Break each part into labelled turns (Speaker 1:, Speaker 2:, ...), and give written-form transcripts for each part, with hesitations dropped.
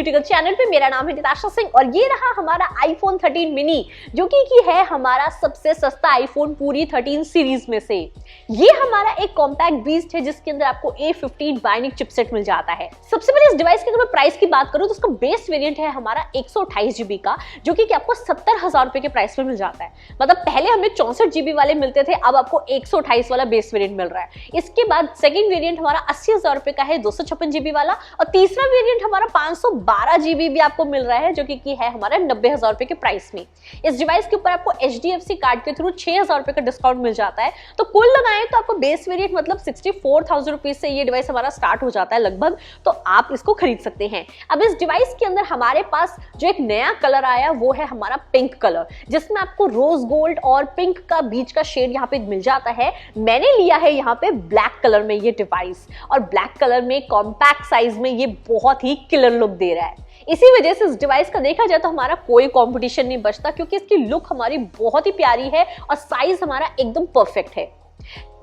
Speaker 1: Nutri channel पे। मेरा नाम है निताशा सिंह और ये रहा हमारा iPhone 13 मिनी, जो कि है हमारा सबसे सस्ता iPhone पूरी 13 सीरीज में से। ये हमारा एक कॉम्पैक्ट बीस्ट है जिसके अंदर आपको A15 बायोनिक चिपसेट मिल जाता है। सबसे पहले इस डिवाइस की अगर मैं प्राइस की बात करूं तो उसका बेस वेरिएंट है हमारा 128 GB का, जो कि आपको 70,000 रुपए के प्राइस में मिल जाता है। मतलब पहले हमें 64 GB वाले मिलते थे, अब आपको 128 वाला बेस वेरिएंट मिल रहा है। इसके बाद सेकंड वेरिएंट हमारा 80,000 रुपए का है 256 GB वाला, और तीसरा वेरिएंट हमारा 512 GB भी आपको मिल रहा है, जो कि है हमारा 90,000 रुपए के प्राइस में। इस डिवाइस के ऊपर आपको HDFC कार्ड के थ्रू 6,000 रुपए का डिस्काउंट मिल जाता है। तो कुल लगाएं तो आपको बेस वेरिएंट मतलब 64,000 रुपीज से ये डिवाइस हमारा स्टार्ट हो जाता है लगभग, तो आप इसको खरीद सकते हैं। अब इस डिवाइस के अंदर हमारे पास जो एक नया कलर आया वो है हमारा पिंक कलर, जिसमें आपको रोज गोल्ड और पिंक का बीच का शेड यहाँ पे मिल जाता है। मैंने लिया है यहाँ पे ब्लैक कलर में ये डिवाइस, और ब्लैक कलर में कॉम्पैक्ट साइज में ये बहुत ही किलर लुक दे रहा है। इसी वजह से इस डिवाइस का देखा जाए तो हमारा कोई कंपटीशन नहीं बचता, क्योंकि इसकी लुक हमारी बहुत ही प्यारी है और साइज हमारा एकदम परफेक्ट है।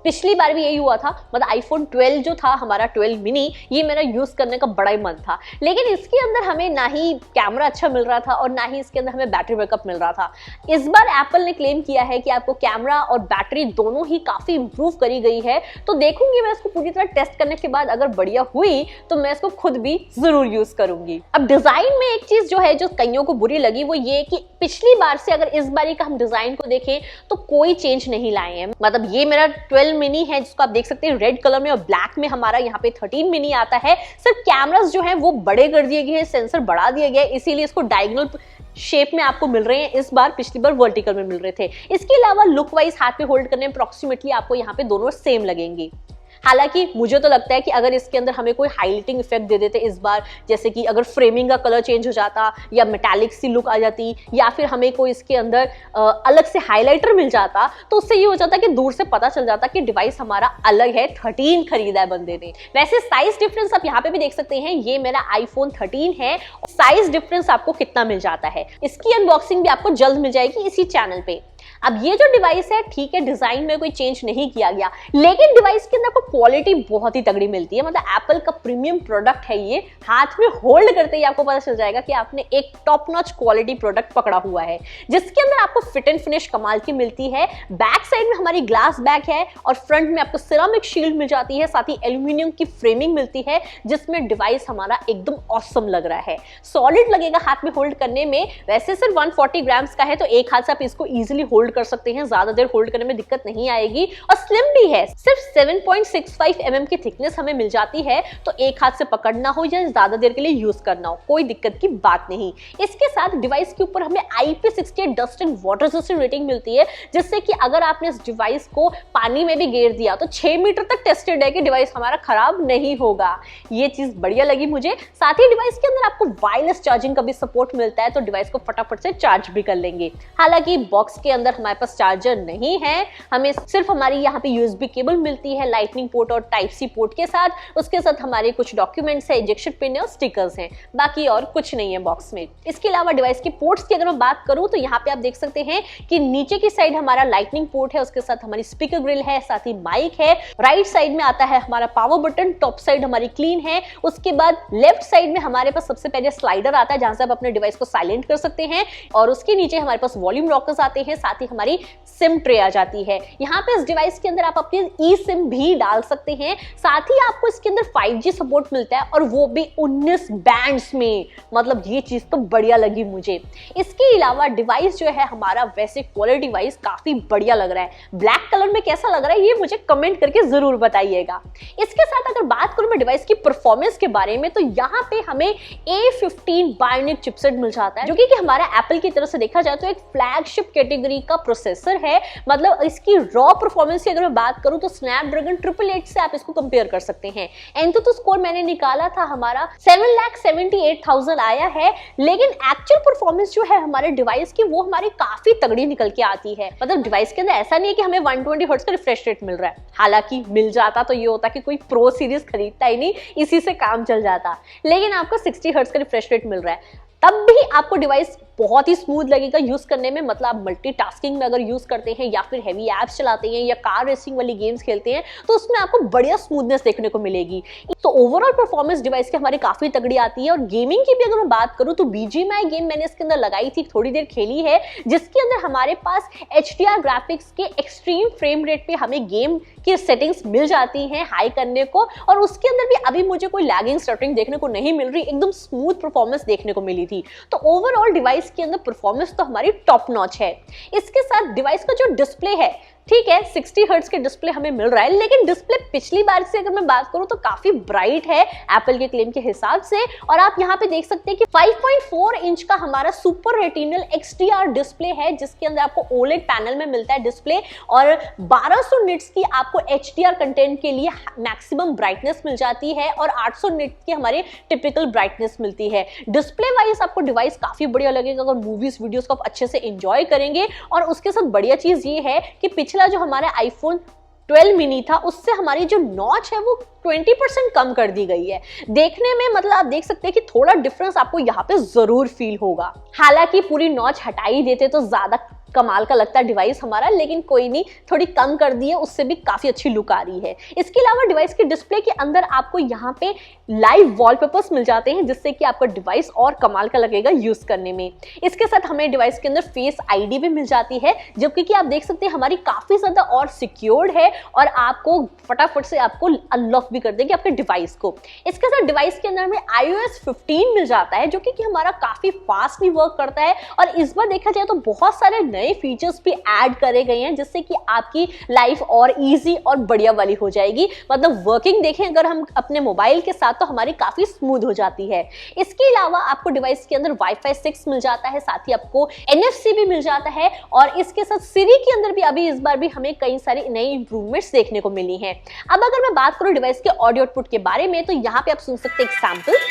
Speaker 1: पिछली बार भी यही हुआ था, मतलब iPhone 12 जो था हमारा 12 मिनी, ये मेरा यूज करने का बड़ा ही मन था, लेकिन इसके अंदर हमें ना ही कैमरा अच्छा मिल रहा था और ना ही इसके अंदर हमें बैटरी बैकअप मिल रहा था। इस बार एप्पल ने क्लेम किया है कि आपको कैमरा और बैटरी दोनों ही काफी इंप्रूव करी गई है, तो देखूंगी मैं इसको पूरी तरह टेस्ट करने के बाद, अगर बढ़िया हुई तो मैं इसको खुद भी जरूर यूज करूंगी। अब डिजाइन में एक चीज जो है जो कईयों को बुरी लगी वो ये कि पिछली बार से अगर इस बारी का हम डिजाइन को देखें तो कोई चेंज नहीं लाए हैं। मतलब ये मेरा 12 मिनी है जिसको आप देख सकते हैं रेड कलर में, और ब्लैक में हमारा यहाँ पे 13 मिनी आता है। सिर्फ कैमरास जो हैं वो बड़े कर दिए गए हैं, सेंसर बढ़ा दिया गया है, इसीलिए इसको डायगोनल शेप में आपको मिल रहे हैं इस बार, पिछली बार वर्टिकल में मिल रहे थे। इसके अलावा लुक वाइज हाथ में होल्ड करने में अप्रोक्सीमेटली आपको यहाँ पे दोनों सेम लगेंगे। हालांकि मुझे तो लगता है कि अगर इसके अंदर हमें कोई हाईलाइटिंग इफेक्ट दे देते इस बार, जैसे कि अगर फ्रेमिंग का कलर चेंज हो जाता या मेटालिक सी लुक आ जाती, या फिर हमें कोई इसके अंदर अलग से हाइलाइटर मिल जाता, तो उससे ये हो जाता कि दूर से पता चल जाता कि डिवाइस हमारा अलग है, 13 खरीदा है बंदे ने। वैसे साइज डिफरेंस आप यहाँ पे भी देख सकते हैं, ये मेरा iPhone 13 है। साइज डिफरेंस आपको कितना मिल जाता है, इसकी अनबॉक्सिंग भी आपको जल्द मिल जाएगी इसी चैनल पे। अब ये जो डिवाइस है, ठीक है डिजाइन में कोई चेंज नहीं किया गया, लेकिन डिवाइस के अंदर आपको क्वालिटी बहुत ही तगड़ी मिलती है। मतलब एप्पल का प्रीमियम प्रोडक्ट है ये, हाथ में होल्ड करते ही आपको पता चल जाएगा कि आपने एक टॉप नॉच क्वालिटी प्रोडक्ट पकड़ा हुआ है, जिसके अंदर आपको फिट एंड फिनिश कमाल की मिलती है। बैक साइड में हमारी ग्लास बैक है और फ्रंट में आपको सिरामिक शील्ड मिल जाती है, साथ ही एल्यूमिनियम की फ्रेमिंग मिलती है, जिसमें डिवाइस हमारा एकदम ऑसम लग रहा है। सॉलिड लगेगा हाथ में होल्ड करने में। वैसे सिर्फ 140 ग्राम्स का है, तो एक हाथ से आप इसको इजिली होल्ड कर सकते हैं, ज्यादा देर होल्ड करने में दिक्कत नहीं आएगी, और स्लिम भी है। सिर्फ 7.65 mm की थिकनेस हमें मिल जाती है, तो एक हाथ से पकड़ना हो या ज्यादा देर के लिए यूज करना हो, कोई दिक्कत की बात नहीं। इसके साथ डिवाइस के ऊपर हमें IP68 dust and water resistant rating मिलती है, जिससे कि अगर आपने इस डिवाइस को पानी में भी गिर दिया तो 6 मीटर तक टेस्टेड है कि डिवाइस हमारा खराब नहीं होगा। ये चीज बढ़िया लगी मुझे। साथ ही डिवाइस के अंदर आपको वायरलेस चार्जिंग का भी सपोर्ट मिलता है, तो डिवाइस को फटाफट से चार्ज भी कर लेंगे। हालांकि बॉक्स के अंदर हमारे पास चार्जर नहीं है, हमें सिर्फ हमारी यहाँ पे USB केबल मिलती है लाइटनिंग पोर्ट और टाइप सी पोर्ट के साथ। उसके साथ हमारे कुछ डॉक्यूमेंट्स है, इंजेक्शन पिन है और स्टिकर्स हैं, बाकी और कुछ नहीं है बॉक्स में। इसके अलावा डिवाइस की पोर्ट्स की अगर मैं बात करूं तो यहाँ पे आप देख सकते हैं कि नीचे की साइड हमारा लाइटनिंग पोर्ट है, उसके साथ हमारी स्पीकर ग्रिल है, साथ ही माइक है। राइट साइड में आता है हमारा पावर बटन, टॉप साइड हमारी क्लीन है। उसके बाद लेफ्ट साइड में हमारे पास सबसे पहले स्लाइडर आता है, जहां से आप अपने डिवाइस को साइलेंट कर सकते हैं, और उसके नीचे हमारे पास वॉल्यूम रॉकर्स आते हैं, साथ ही हमारी सिम ट्रे आ जाती है। यहाँ पे इस डिवाइस के अंदर आप अपनी ई सिम भी डाल सकते हैं। साथ ही आपको इसके अंदर 5G सपोर्ट मिलता है, और वो भी 19 बैंड्स में। मतलब ये चीज तो बढ़िया लगी मुझे। इसके अलावा डिवाइस जो है हमारा, वैसे क्वालिटी डिवाइस काफी बढ़िया लग रहा है। ब्लैक कलर में कैसा लग रहा है ये मुझे कमेंट करके जरूर बताइएगा। इसके साथ अगर बात करूं मैं डिवाइस की परफॉर्मेंस के बारे में, तो यहाँ पे हमें A15 बायोनिक चिपसेट मिल जाता है, जो कि हमारा एप्पल की तरफ से देखा जाए तो एक फ्लैगशिप कैटेगरी का प्रोसेसर है। मतलब इसकी रॉ परफॉर्मेंस की अगर मैं बात करूं तो स्नैपड्रैगन 888 से आप इसको कंपेयर कर सकते हैं। एंतुतु स्कोर मैंने निकाला था हमारा 7,78,000 आया है, लेकिन एक्चुअल परफॉर्मेंस जो है हमारे डिवाइस की वो हमारी काफी तगड़ी निकल के आती है। मतलब डिवाइस के अंदर ऐसा नहीं है कि हमें 120 हर्ट्ज का रिफ्रेश रेट मिल रहा है, हालांकि मिल जाता तो ये होता कि कोई प्रो सीरीज खरीदता ही नहीं, इसी से काम चल जाता, लेकिन आपको 60 हर्ट्ज का रिफ्रेश रेट मिल रहा है। तब भी आपको डिवाइस बहुत ही स्मूथ लगेगा यूज करने में। मतलब आप मल्टीटास्किंग में अगर यूज करते हैं या फिर हैवी एप्स चलाते हैं या कार रेसिंग वाली गेम्स खेलते हैं तो उसमें आपको बढ़िया स्मूथनेस देखने को मिलेगी। तो ओवरऑल परफॉर्मेंस डिवाइस की हमारी काफी तगड़ी आती है। और गेमिंग की भी अगर मैं बात करूं तो BGMI गेम मैंने इसके अंदर लगाई थी, थोड़ी देर खेली है, जिसके अंदर हमारे पास HDR ग्राफिक्स के एक्सट्रीम फ्रेम रेट पे हमें गेम की सेटिंग्स मिल जाती हैं हाई करने को, और उसके अंदर भी अभी मुझे कोई लैगिंग स्टटरिंग देखने को नहीं मिल रही, एकदम स्मूथ परफॉर्मेंस देखने को मिली थी। तो ओवरऑल डिवाइस के अंदर परफॉर्मेंस तो हमारी टॉप नॉच है। इसके साथ डिवाइस का जो डिस्प्ले है, ठीक है 60 हर्ट्ज के डिस्प्ले हमें मिल रहा है, लेकिन डिस्प्ले पिछली बार से अगर मैं बात करूं तो काफी ब्राइट है एप्पल के क्लेम के हिसाब से। और आप यहां पे देख सकते हैं कि 5.4 इंच का हमारा सुपर रेटिनल XDR डिस्प्ले है, जिसके अंदर आपको OLED पैनल में मिलता है डिस्प्ले, और 1200 निट्स की आपको HDR कंटेंट के लिए मैक्सिमम ब्राइटनेस मिल जाती है और 800 निट्स की हमारी टिपिकल ब्राइटनेस मिलती है। डिस्प्ले वाइज आपको डिवाइस काफी बढ़िया लगेगा अगर मूवीज वीडियोस को आप अच्छे से एंजॉय करेंगे। और उसके साथ बढ़िया चीज ये है कि पिछला जो हमारा iPhone 12 मिनी था उससे हमारी जो नॉच है वो 20% कम कर दी गई है। देखने में मतलब आप देख सकते हैं कि थोड़ा डिफरेंस आपको यहाँ पे जरूर फील होगा। हालांकि पूरी नॉच हटा ही देते तो ज्यादा कमाल का लगता है डिवाइस हमारा, लेकिन कोई नहीं, थोड़ी कम कर दी है, उससे भी काफी अच्छी लुक आ रही है। इसके अलावा डिवाइस के डिस्प्ले के अंदर आपको यहाँ पे लाइव वॉलपेपर्स मिल जाते हैं, जिससे कि आपका डिवाइस और कमाल का लगेगा यूज करने में। इसके साथ हमें डिवाइस के अंदर फेस ID भी मिल जाती है, जबकि कि आप देख सकते हैं हमारी काफी ज्यादा और सिक्योर्ड है और आपको फटाफट से आपको अनलॉक भी कर देगी आपके डिवाइस को। इसके साथ डिवाइस के अंदर में iOS 15 मिल जाता है, जो कि हमारा काफी फास्टली वर्क करता है। और इस बार देखा जाए तो बहुत सारे नए फीचर्स भी ऐड करे गए हैं, जिससे कि आपकी लाइफ और इजी और बढ़िया वाली हो जाएगी। मतलब वर्किंग देखें अगर हम अपने मोबाइल के साथ तो हमारी काफी स्मूथ हो जाती है। इसके अलावा आपको डिवाइस के अंदर Wi-Fi 6 मिल जाता है, साथ ही आपको NFC भी मिल जाता है। और इसके साथ Siri के अंदर भी अभी इस बार भी हमें कई सारी नई इंप्रूवमेंट्स देखने को मिली हैं। अब अगर मैं बात करूं डिवाइस के ऑडियो आउटपुट के बारे में, तो यहाँ पे आप सुन सकते हैं एक सैंपल।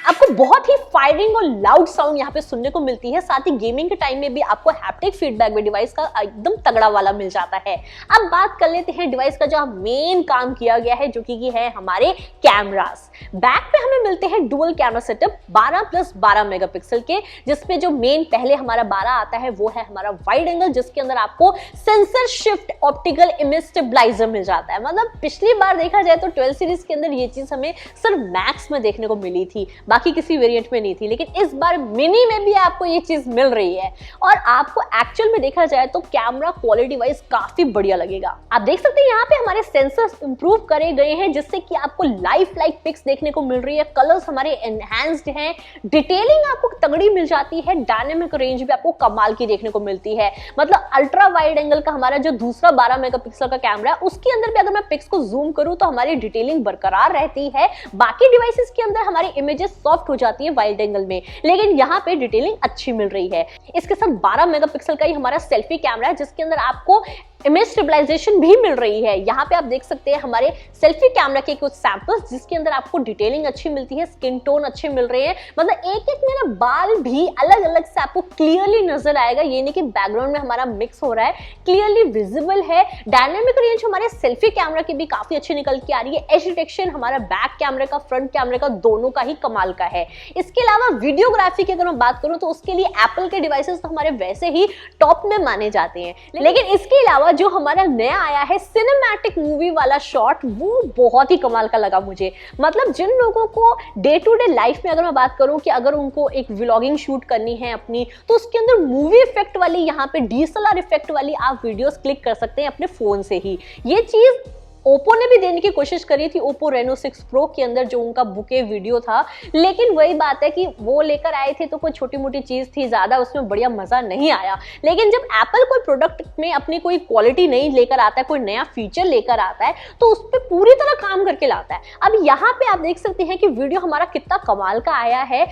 Speaker 1: आपको बहुत ही फायरिंग और लाउड साउंड यहाँ पे सुनने को मिलती है। साथ ही गेमिंग के टाइम में भी आपको हैप्टिक फीडबैक भी डिवाइस का एकदम तगड़ा वाला मिल जाता है। अब बात कर लेते हैं डिवाइस का जो मेन काम किया गया है, जो कि है हमारे कैमरास। बैक पे हमें मिलते हैं डुअल कैमरा सेटअप 12+12 मेगापिक्सल के, जिसपे जो मेन पहले हमारा 12 आता है वो है हमारा वाइड एंगल, जिसके अंदर आपको sensor shift optical image stabiliser मिल जाता है। मतलब पिछली बार देखा जाए तो 12 सीरीज के अंदर ये चीज हमें सिर्फ मैक्स में देखने को मिली थी, बाकी किसी वेरिएंट में नहीं थी, लेकिन इस बार मिनी में भी आपको ये चीज मिल रही है। और आपको एक्चुअल में देखा जाए तो कैमरा क्वालिटी वाइज काफी बढ़िया लगेगा। आप देख सकते हैं यहाँ पे हमारे सेंसर्स इंप्रूव करे गए हैं, जिससे कि आपको लाइफ लाइक पिक्स देखने को मिल रही है। कलर्स हमारे एनहांस्ड हैं, डिटेलिंग आपको तगड़ी मिल जाती है, डायनेमिक रेंज भी आपको कमाल की देखने को मिलती है। मतलब अल्ट्रा वाइड एंगल का हमारा जो दूसरा 12 मेगापिक्सल का कैमरा है, उसके अंदर भी अगर मैं पिक्स को जूम करूं तो हमारी डिटेलिंग बरकरार रहती है। बाकी डिवाइसेस के अंदर हमारी इमेजेस सॉफ्ट हो जाती है वाइड एंगल में, लेकिन यहाँ पे डिटेलिंग अच्छी मिल रही है। इसके साथ 12 मेगापिक्सल का ही हमारा सेल्फी कैमरा है, जिसके अंदर आपको इमेज स्टेबलाइजेशन भी मिल रही है। यहाँ पे आप देख सकते हैं हमारे सेल्फी कैमरा के कुछ सैंपल्स, जिसके अंदर आपको डिटेलिंग अच्छी मिलती है, स्किन टोन अच्छे मिल रहे हैं। मतलब एक एक मेरा बाल भी अलग अलग से आपको क्लियरली नजर आएगा, ये नहीं कि बैकग्राउंड में हमारा मिक्स हो रहा है, क्लियरली विजिबल है। डायनेमिक रेंज हमारे सेल्फी कैमरा की भी काफी अच्छी निकल के आ रही है। एज डिटेक्शन हमारा बैक कैमरे का, फ्रंट कैमरे का, दोनों का ही कमाल का है। इसके अलावा वीडियोग्राफी की अगर मैं बात करूं तो उसके लिए एप्पल के डिवाइसेस तो हमारे वैसे ही टॉप में माने जाते हैं, लेकिन इसके अलावा जो हमारा नया आया है सिनेमैटिक मूवी वाला शॉट, वो बहुत ही कमाल का लगा मुझे। मतलब जिन लोगों को डे टू डे लाइफ में अगर मैं बात करूं कि अगर उनको एक व्लॉगिंग शूट करनी है अपनी, तो उसके अंदर मूवी इफेक्ट वाली, यहाँ पे DSLR इफेक्ट वाली आप वीडियोस क्लिक कर सकते हैं अपने फोन से ही। ये चीज ओप्पो ने भी देने की कोशिश करी थी ओप्पो रेनो 6 प्रो के अंदर, जो उनका बुके वीडियो था, लेकिन वही बात है कि वो लेकर आए थे तो कोई छोटी मोटी चीज थी, ज्यादा उसमें बढ़िया मजा नहीं आया। लेकिन जब एप्पल कोई प्रोडक्ट में अपनी कोई क्वालिटी नहीं लेकर आता है, कोई नया फीचर लेकर आता है, तो उस पर पूरी तरह काम करके लाता है। अब यहाँ पे आप देख सकते हैं कि वीडियो हमारा कितना कमाल का आया है।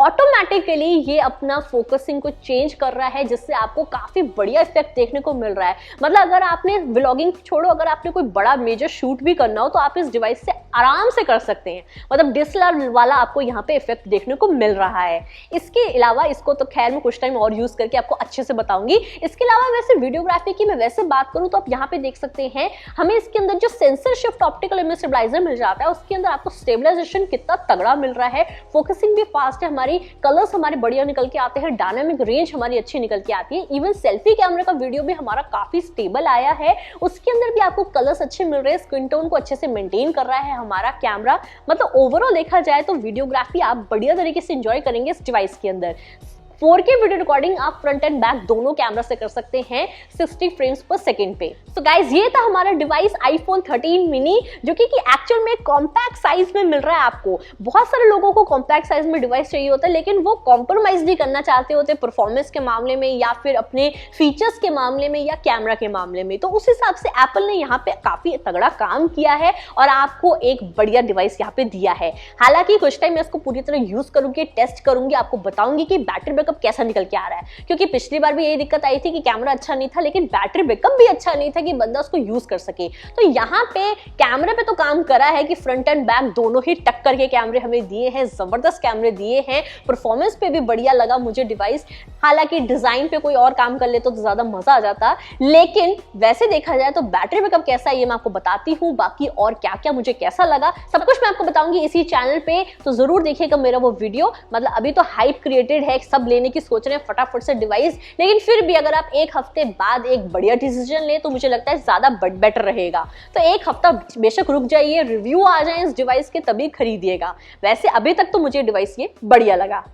Speaker 1: ऑटोमेटिकली ये अपना फोकसिंग को चेंज कर रहा है, जिससे आपको काफी बढ़िया इफेक्ट देखने को मिल रहा है। मतलब अगर आपने व्लॉगिंग छोड़ो, अगर आपने कोई बड़ा मेजर शूट भी करना हो तो आप इस डिवाइस से आराम से कर सकते हैं। मतलब डीएसएलआर वाला आपको यहाँ पे इफेक्ट देखने को मिल रहा है। इसके अलावा इसको तो खैर मैं कुछ टाइम और यूज करके आपको अच्छे से बताऊंगी। इसके अलावा वैसे वीडियोग्राफी की मैं वैसे बात करूं तो आप यहाँ पे देख सकते हैं, हमें इसके अंदर जो sensor shift optical image stabiliser मिल जाता है, उसके अंदर आपको स्टेबलाइजेशन कितना तगड़ा मिल रहा है, फोकसिंग भी फास्ट है, हमारी कलर्स हमारे बढ़िया निकल के आते हैं, डायनामिक रेंज हमारी अच्छी निकल के आती है। इवन सेल्फी कैमरे का वीडियो भी हमारा काफी स्टेबल आया है, उसके अंदर भी आपको कलर्स अच्छे मिल रहे हैं, स्किन टोन को अच्छे से मेंटेन कर रहा है हमारा कैमरा। मतलब ओवरऑल देखा जाए तो वीडियोग्राफी आप बढ़िया तरीके से एंजॉय करेंगे इस डिवाइस के अंदर। 4K वीडियो रिकॉर्डिंग आप फ्रंट एंड बैक दोनों कैमरा से कर सकते हैं 60 फ्रेम्स पर सेकंड पे। सो गाइज ये था हमारा डिवाइस iPhone 13 मिनी, जो कि एक्चुअल में कॉम्पैक्ट साइज में मिल रहा है आपको। बहुत सारे लोगों को कॉम्पैक्ट साइज में डिवाइस चाहिए होता है, लेकिन वो कॉम्प्रोमाइज नहीं करना चाहते होते परफॉर्मेंस के मामले में या फिर अपने फीचर्स के मामले में या कैमरा के मामले में। तो उस हिसाब से एप्पल ने यहाँ पे काफी तगड़ा काम किया है और आपको एक बढ़िया डिवाइस यहाँ पे दिया है। हालांकि कुछ टाइम मैं इसको पूरी तरह यूज करूंगी, टेस्ट करूंगी, आपको बताऊंगी कि बैटरी बैकअप कैसा निकल के आ रहा है, क्योंकि पिछली बार भी यही दिक्कत आई थी कि कैमरा अच्छा नहीं था लेकिन बैटरी बैकअप भी अच्छा नहीं था कि बंदा उसको यूज कर सके। तो यहाँ पे कैमरे पे तो काम करा है कि फ्रंट एंड बैक दोनों ही टक्कर के कैमरे हमें दिए हैं, जबरदस्त कैमरे दिए हैं, परफॉर्मेंस पे भी बढ़िया लगा मुझे डिवाइस। हालांकि डिजाइन पे कोई और काम कर ले तो ज्यादा मजा आ जाता, लेकिन वैसे देखा जाए तो बैटरी बैकअप कैसा है ये मैं आपको बताती हूँ। बाकी और क्या क्या मुझे कैसा लगा सब कुछ मैं आपको बताऊंगी इसी चैनल पे, तो जरूर देखिएगा मेरा वो वीडियो। मतलब अभी तो हाइप क्रिएटेड है, सब लेने की सोच रहे हैं फटाफट से डिवाइस, लेकिन फिर भी अगर आप एक हफ्ते बाद एक बढ़िया डिसीजन ले तो मुझे लगता है ज्यादा बेटर रहेगा। तो एक हफ्ता बेशक रुक जाइए, रिव्यू आ जाए इस डिवाइस के तभी खरीदिएगा। वैसे अभी तक तो मुझे डिवाइस ये बढ़िया लगा।